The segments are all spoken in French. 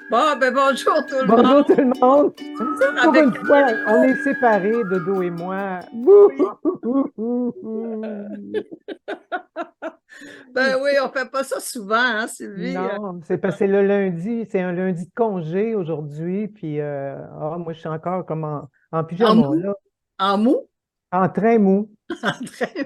Bon, ben bonjour tout le Bonjour tout monde. le monde. Pour Avec une fois, on est séparés, Dodo et moi. oui. Bouh! Ben oui, on fait pas ça souvent, hein, Sylvie? Non, c'est parce que c'est le lundi, c'est un lundi de congé aujourd'hui, puis moi je suis encore comme en En pyjama, mou? là, En mou? en train mou, En train.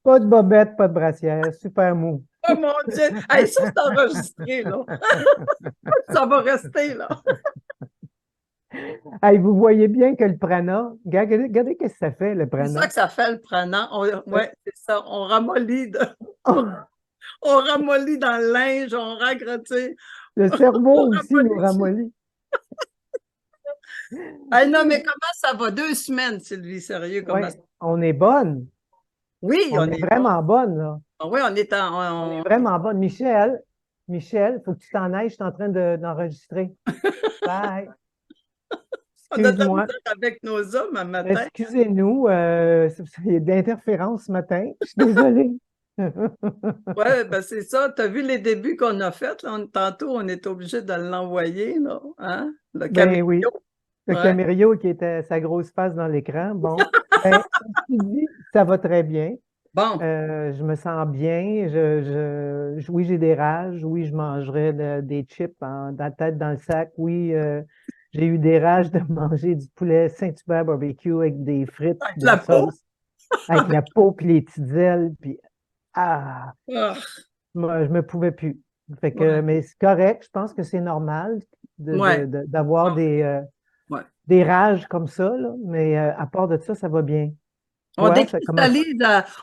pas de bobette, pas de brassière, super mou. Oh mon Dieu! Hey, ça, c'est enregistré, là. Ça va rester, là. Hey, vous voyez bien que le prana, regardez, regardez qu'est-ce que ça fait, le C'est ça prana. que ça fait le prenant. Ouais, c'est ça. On ramollit, Oh, on ramollit dans le linge, on ragrottit, le on cerveau aussi nous ramollit. ramollit. Hey, non, mais comment ça va? 2 semaines, Sylvie, sérieux, comment ça Ouais, on est bonne. Oui, On on est est bon. vraiment bonne, là. Ah oui, on est On est en. vraiment bonne. Michel, faut que tu t'en ailles, je suis en train d'enregistrer. Bye. On a de la Excuse-moi. misère avec nos hommes un matin. Excusez-nous, il y a d'interférences ce matin. Je suis désolée. Ouais, ben c'est ça. Tu as vu les débuts qu'on a faits, là? Tantôt, on est obligé de l'envoyer, là. Hein? Le Ben caméléon. oui, le Ouais. camério qui était sa grosse face dans l'écran. Bon, ben, ceci dit, ça va très bien. Bon, Je me sens bien. Oui, j'ai des rages. Oui, je mangerai des chips dans la tête, dans le sac. Oui, j'ai eu des rages de manger du poulet Saint-Hubert barbecue avec des frites puis avec de la la peau. sauce, avec la peau puis les petites ailes. Puis, ah, Ah, moi, je me pouvais plus. Fait que, ouais, mais c'est correct. Je pense que c'est normal ouais, d'avoir ouais. des rages comme ça, là. Mais à part de ça, ça va bien. Toi, ça commence.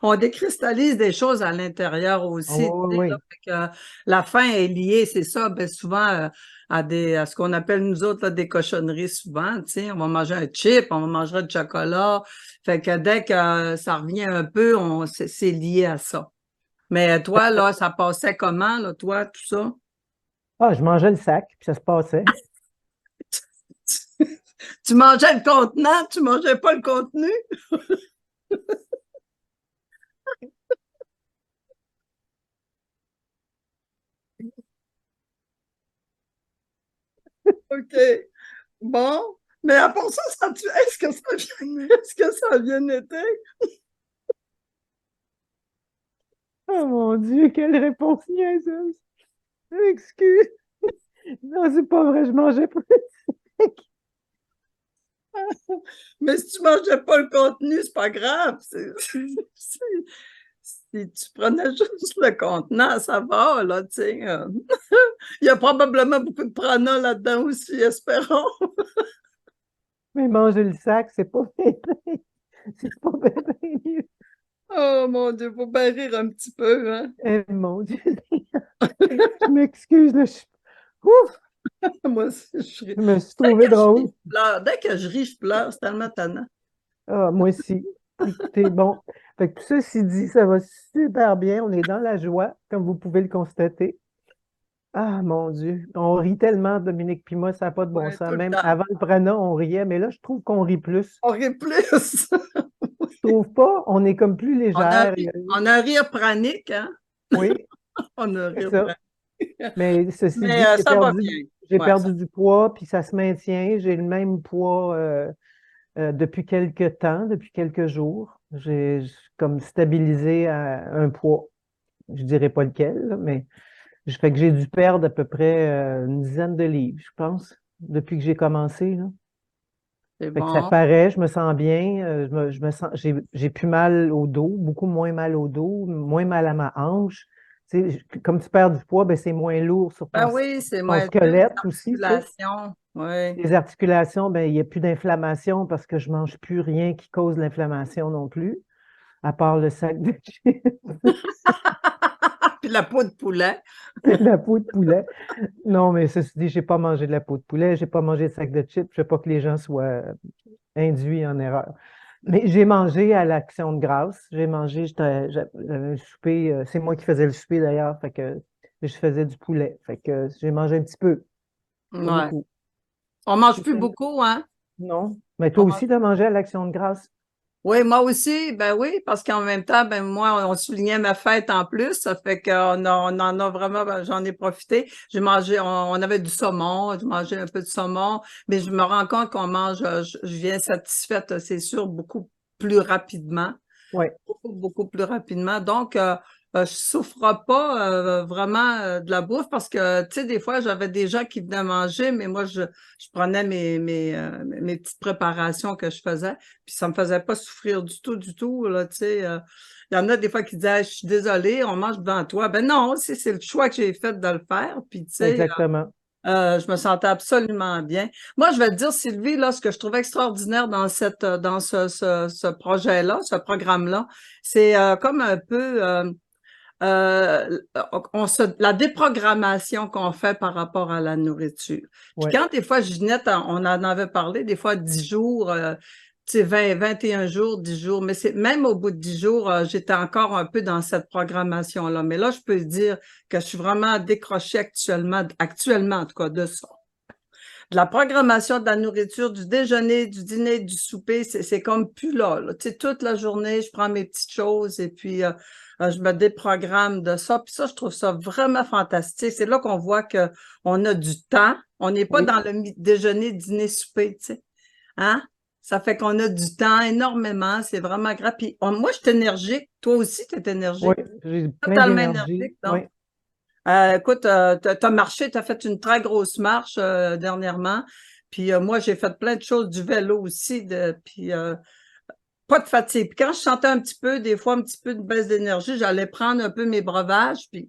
On décristallise des choses à l'intérieur Oh, aussi. Tu oui, sais, là. oui. Fait que la faim est liée, c'est ça, ben souvent à ce qu'on appelle nous autres là, des cochonneries souvent. Tu sais, on va manger un chip, on va manger du chocolat. Fait que dès que ça revient un peu, c'est lié à ça. Mais toi, là, ça passait comment, là, toi, tout ça? Ah, je mangeais le sac, puis ça se passait. Tu mangeais le contenant, tu mangeais pas le contenu? OK. Bon. Mais à part ça, est-ce que ça a bien été? Oh mon Dieu, quelle réponse niaiseuse. Excuse. Non, c'est pas vrai, je mangeais pas le sac. Mais si tu mangeais pas le contenu, c'est pas grave. Si tu prenais juste le contenant, ça va, là, tu sais. Il y a probablement beaucoup de prana là-dedans aussi, espérons. Mais manger le sac, c'est pas bien, c'est pas bien, bien mieux. Oh mon Dieu, faut bien rire un petit peu, hein. Eh, mon Dieu. Je m'excuse, là, ouf, Moi aussi, je ris. je me suis Dès trouvé que je ris, drôle. je pleure. Dès que je ris, je pleure. C'est tellement tannant. Ah, moi aussi. Écoutez, bon. Fait que ceci dit, ça va super bien. On est dans la joie, comme vous pouvez le constater. Ah, mon Dieu. On rit tellement, Dominique puis moi, ça n'a pas de bon Ouais, sens. tout le Même temps. avant le prénom, on riait, mais là, je trouve qu'on rit plus. On rit plus. Je trouve pas, on est comme plus légère. On a un rire pranique, hein? Oui, On a un c'est rire ça. pranique. Mais ceci Mais dit, ça va bien. j'ai Ouais, perdu du poids, puis ça se maintient. J'ai le même poids depuis quelques temps, depuis quelques jours. J'ai comme stabilisé à un poids. Je dirais pas lequel, là, mais je fais que j'ai dû perdre à peu près une dizaine de livres, je pense, depuis que j'ai commencé, là. c'est Fait que ça bon. paraît, je me sens bien, je me sens, j'ai plus mal au dos, beaucoup moins mal au dos, moins mal à ma hanche. Tu sais, comme tu perds du poids, ben c'est moins lourd sur Ben oui, c'est ton moins dur, les squelette aussi, tu sais. articulations. Oui. Les articulations, ben il n'y a plus d'inflammation parce que je mange plus rien qui cause l'inflammation non plus, à part le sac de chips Puis la peau de poulet. et la peau de poulet. Non, mais ceci dit, j'ai pas mangé de la peau de poulet, j'ai pas mangé de sac de chips, je veux pas que les gens soient induit en erreur. Mais j'ai mangé à l'Action de grâce. J'ai mangé, j'avais un souper, c'est moi qui faisais le souper d'ailleurs, fait que je faisais du poulet. Fait que j'ai mangé un petit peu, pas Ouais. beaucoup. On mange Puis plus beaucoup, hein? non. Mais toi On aussi, mange- tu as mangé à l'Action de grâce. Oui, moi aussi, ben oui, parce qu'en même temps, ben moi, on soulignait ma fête en plus, ça fait on en a vraiment, ben, j'en ai profité. J'ai mangé, on avait du saumon, j'ai mangé un peu de saumon, mais je me rends compte qu'on mange, je viens satisfaite, c'est sûr, beaucoup plus rapidement. Oui, Beaucoup plus rapidement. Donc, je souffre pas vraiment de la bouffe parce que, tu sais, des fois, j'avais des gens qui venaient manger, mais moi, je prenais mes petites préparations que je faisais, puis ça me faisait pas souffrir du tout, là, tu sais. Il y en a des fois qui disaient, ah, je suis désolée, on mange devant toi. Ben non, c'est le choix que j'ai fait de le faire, puis tu sais, exactement. je me sentais absolument bien. Moi, je vais te dire, Sylvie, là, ce que je trouvais extraordinaire dans dans ce projet-là, ce programme-là, c'est comme un peu euh, la déprogrammation qu'on fait par rapport à la nourriture. Puis Oui, quand des fois, Ginette, on en avait parlé, des fois 10 jours, tu sais, 21 jours, 10 jours, mais c'est même au bout de 10 jours, j'étais encore un peu dans cette programmation-là. Mais là, je peux dire que je suis vraiment décrochée actuellement en tout cas, de ça. De la programmation de la nourriture, du déjeuner, du dîner, du souper, c'est comme plus là, là. Tu sais, toute la journée, je prends mes petites choses et puis je me déprogramme de ça. Puis ça, je trouve ça vraiment fantastique. C'est là qu'on voit qu'on a du temps. On n'est pas oui, dans le déjeuner, dîner, souper, tu sais. Hein? Ça fait qu'on a du temps énormément. C'est vraiment grave. Puis moi, je suis énergique. Toi aussi, tu es oui, énergique. j'ai plein Totalement d'énergie. énergique, Oui, donc. Écoute, t'as marché, t'as fait une très grosse marche dernièrement. Puis moi, j'ai fait plein de choses, du vélo aussi, puis pas de fatigue. Puis quand je sentais un petit peu, des fois, un petit peu de baisse d'énergie, j'allais prendre un peu mes breuvages, puis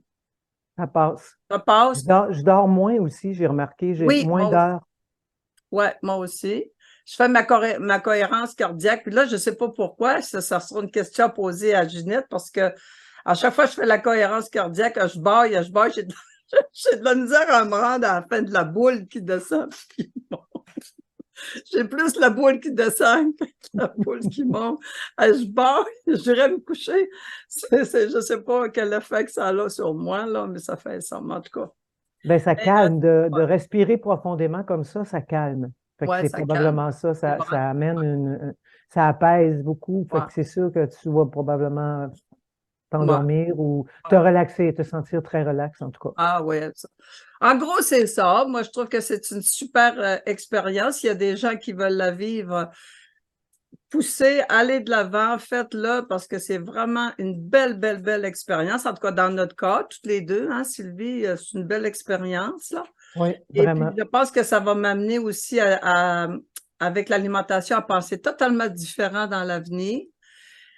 ça passe. ça passe. Je dors moins aussi, j'ai remarqué, j'ai Oui, moins moi aussi. d'heures. Ouais, moi aussi. Je fais ma cohérence cardiaque. Puis là, je sais pas pourquoi, ça sera une question à poser à Ginette, parce que à chaque fois que je fais la cohérence cardiaque, je baille, j'ai de la misère à me rendre à la fin de la boule qui descend. Puis bon, j'ai plus la boule qui descend que la boule qui monte. Je baille, j'irai me coucher. Je sais pas quel effet que ça a sur moi, là, mais ça fait ça, en tout cas. Ben, ça Mais, calme, de respirer profondément comme ça calme. Fait que ouais, c'est ça calme. probablement ça, C'est vrai. ça amène ça apaise beaucoup. Fait Ouais, que c'est sûr que tu vas probablement ouais. t'endormir ou te relaxer, te sentir très relax en tout cas. Ah ouais. En gros, c'est ça. Moi, je trouve que c'est une super expérience. Il y a des gens qui veulent la vivre. Poussez, allez de l'avant, faites-le parce que c'est vraiment une belle expérience. En tout cas, dans notre cas, toutes les deux, hein, Sylvie, c'est une belle expérience, là. Oui, Et puis, vraiment. je pense que ça va m'amener aussi avec l'alimentation à penser totalement différent dans l'avenir.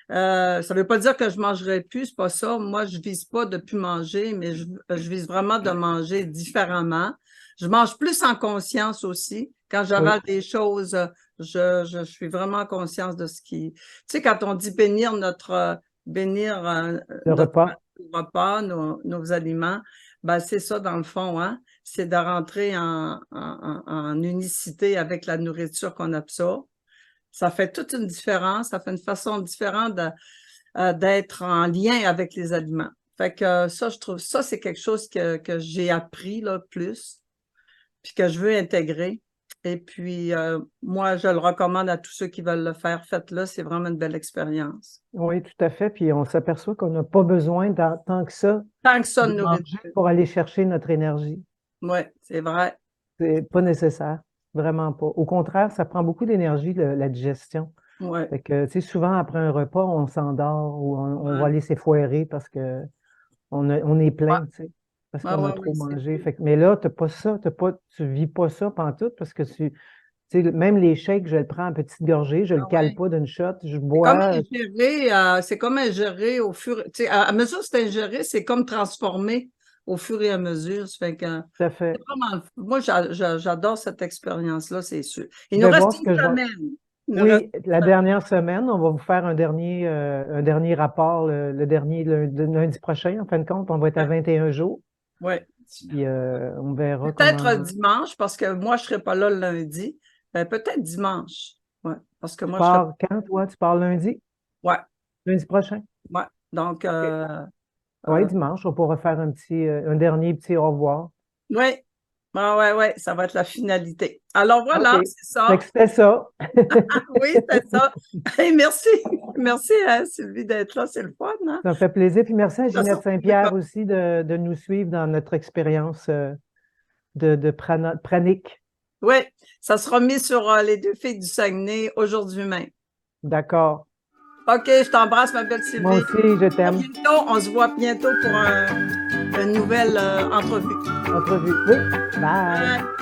Ça ne veut pas dire que je mangerai plus, c'est pas ça. Moi, je vise pas de plus manger, mais je vise vraiment de manger différemment. Je mange plus en conscience aussi. Quand Oui, j'avale des choses, je suis vraiment en conscience de ce qui. Tu sais, quand on dit bénir le notre repas. repas, nos aliments, ben c'est ça dans le fond, hein. C'est de rentrer en unicité avec la nourriture qu'on absorbe. Ça fait toute une différence, ça fait une façon différente d'être en lien avec les aliments. Fait que ça, je trouve ça, c'est quelque chose que j'ai appris là, plus, puis que je veux intégrer. Et puis, moi, je le recommande à tous ceux qui veulent le faire. Faites-le, c'est vraiment une belle expérience. Oui, tout à fait. Puis on s'aperçoit qu'on n'a pas besoin tant que ça Tant que ça de de manger nourriture. pour aller chercher notre énergie. Oui, c'est vrai. C'est pas nécessaire. Vraiment pas. Au contraire, ça prend beaucoup d'énergie, la digestion. Oui. Fait que, tu sais, souvent après un repas, on s'endort ou on va Ouais. aller s'effoirer parce que on est plein, tu sais, parce Ouais, qu'on a ouais, trop oui, c'est mangé. Fait que, mais là, t'as pas ça, tu vis pas ça pantoute parce que tu sais, même les shakes, je le prends en petites gorgées, je le ah cale ouais. pas d'une shot, je C'est comme bois, ingérer, c'est comme ingérer au fur, tu sais, à mesure que c'est ingéré, c'est comme transformer au fur et à mesure. Ça fait que tout à c'est fait. vraiment, moi, j'adore cette expérience-là, c'est sûr. Il Je nous vais reste voir ce une que je vais. semaine. Il nous reste Oui, la une semaine. dernière semaine, on va vous faire un dernier rapport, le dernier lundi prochain, en fin de compte, on va être à 21 jours, Ouais. puis on verra Peut-être comment. dimanche, parce que moi, je ne serai pas là le lundi. Peut-être dimanche. Ouais. Parce que Tu moi, je serai pas. pars quand, toi? Tu pars lundi? Ouais, Lundi prochain? ouais. Donc, Oui, dimanche, on pourra faire un dernier petit au revoir. ouais. Ah ouais, ouais, ça va être la finalité. Alors voilà, OK. c'est Fait ça. que c'était ça. Oui, c'est ça. Hey, merci. Merci, hein, Sylvie, d'être là. C'est le fun, hein? Ça me fait plaisir. Puis merci à Ça Ginette sort Saint-Pierre aussi de nous suivre dans notre expérience de pranique. Oui, ça sera mis sur les deux filles du Saguenay aujourd'hui même. D'accord. OK, je t'embrasse, ma belle Moi Sylvie. aussi, je À t'aime. bientôt. On se voit bientôt pour une nouvelle entrevue. Entrevue. Oui. Bye. Bye.